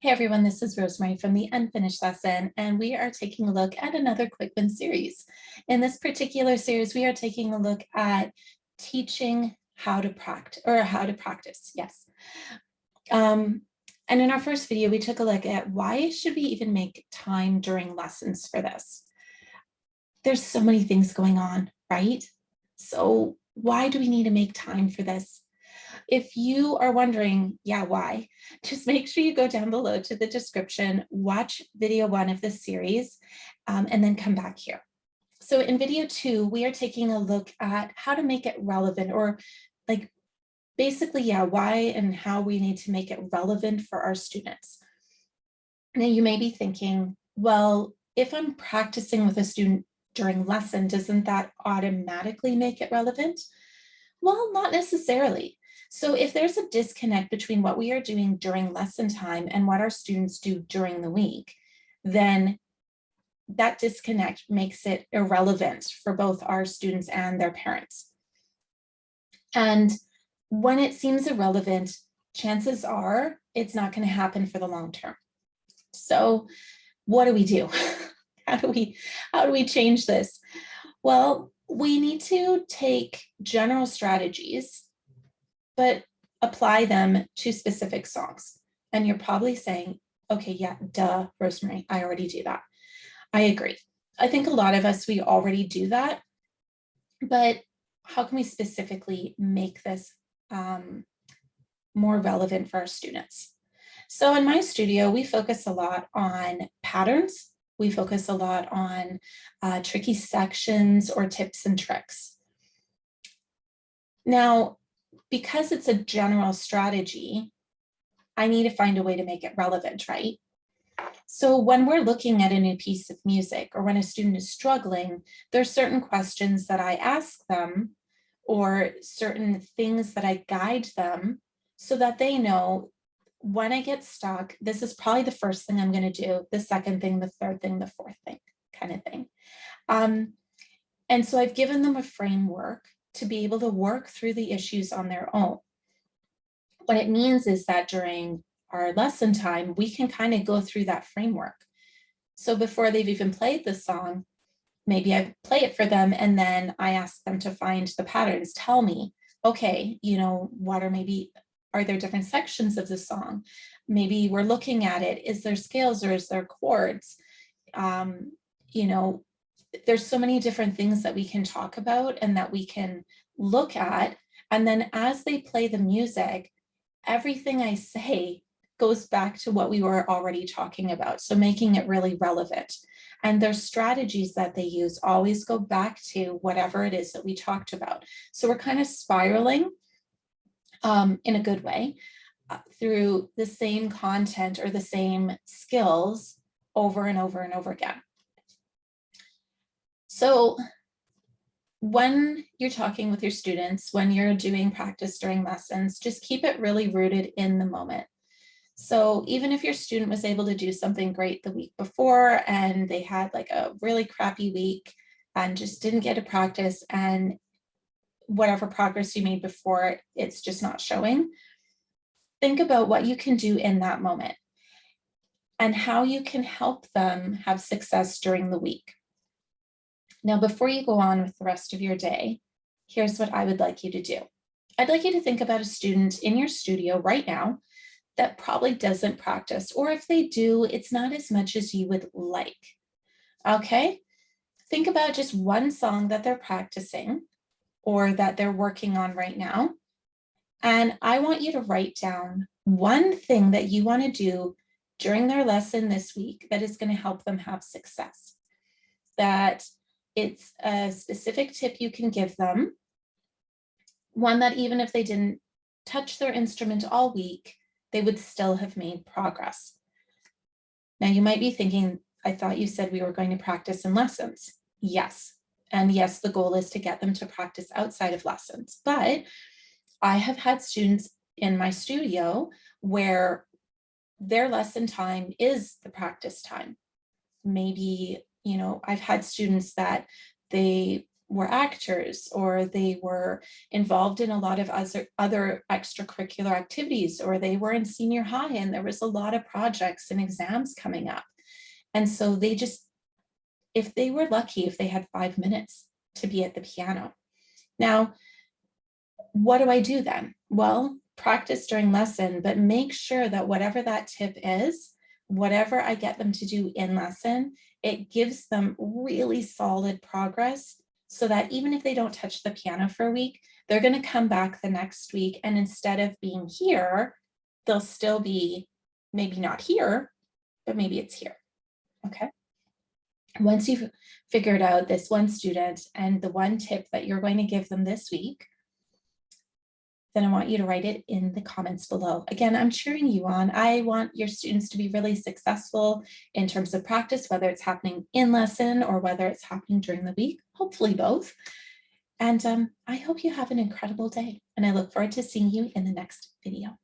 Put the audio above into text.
Hey everyone, this is Rosemarie from the Unfinished Lesson, and we are taking a look at another Quick Win series. In this particular series, we are taking a look at teaching how to practice, yes. And in our first video, we took a look at why should we even make time during lessons for this? There's so many things going on, right? So why do we need to make time for this? If you are wondering, yeah, why? Just make sure you go down below to the description, watch video 1 of this series, and then come back here. So in video 2, we are taking a look at how to make it relevant, or like basically, yeah, why and how we need to make it relevant for our students. Now you may be thinking, well, if I'm practicing with a student during lesson, doesn't that automatically make it relevant? Well, not necessarily. So if there's a disconnect between what we are doing during lesson time and what our students do during the week, then that disconnect makes it irrelevant for both our students and their parents. And when it seems irrelevant, chances are it's not going to happen for the long term. So what do we do? How do we change this? Well, we need to take general strategies but apply them to specific songs. And you're probably saying, okay, yeah, duh, Rosemarie, I already do that. I agree. I think a lot of us, we already do that, but how can we specifically make this more relevant for our students? So in my studio, we focus a lot on patterns. We focus a lot on tricky sections or tips and tricks. Now, because it's a general strategy, I need to find a way to make it relevant, right? So when we're looking at a new piece of music or when a student is struggling, there's certain questions that I ask them or certain things that I guide them so that they know when I get stuck, this is probably the first thing I'm going to do, the second thing, the third thing, the fourth thing, kind of thing. And so I've given them a framework to be able to work through the issues on their own. What it means is that during our lesson time, we can kind of go through that framework. So before they've even played the song, maybe I play it for them and then I ask them to find the patterns. Tell me, okay, are there different sections of the song? Maybe we're looking at it, is there scales or is there chords? There's so many different things that we can talk about and that we can look at. And then as they play the music, everything I say goes back to what we were already talking about. So making it really relevant. And their strategies that they use always go back to whatever it is that we talked about. So we're kind of spiraling in a good way through the same content or the same skills over and over and over again. So when you're talking with your students, when you're doing practice during lessons, just keep it really rooted in the moment. So even if your student was able to do something great the week before and they had like a really crappy week and just didn't get to practice, and whatever progress you made before, it's just not showing, think about what you can do in that moment and how you can help them have success during the week. Now, before you go on with the rest of your day, here's what I would like you to do. I'd like you to think about a student in your studio right now that probably doesn't practice, or if they do, it's not as much as you would like. Okay? Think about just one song that they're practicing or that they're working on right now. And I want you to write down one thing that you want to do during their lesson this week that is going to help them have success. That it's a specific tip you can give them, one that even if they didn't touch their instrument all week, they would still have made progress. Now you might be thinking, I thought you said we were going to practice in lessons. Yes. And yes, the goal is to get them to practice outside of lessons. But I have had students in my studio where their lesson time is the practice time. Maybe, I've had students that they were actors, or they were involved in a lot of other extracurricular activities, or they were in senior high and there was a lot of projects and exams coming up. And so they just, if they were lucky, if they had 5 minutes to be at the piano. Now, what do I do then? Well, practice during lesson, but make sure that whatever that tip is, whatever I get them to do in lesson, it gives them really solid progress so that even if they don't touch the piano for a week, they're going to come back the next week. And instead of being here, they'll still be maybe not here, but maybe it's here. Okay. Once you've figured out this one student and the one tip that you're going to give them this week, then I want you to write it in the comments below. Again, I'm cheering you on. I want your students to be really successful in terms of practice, whether it's happening in lesson or whether it's happening during the week, hopefully both. And I hope you have an incredible day, and I look forward to seeing you in the next video.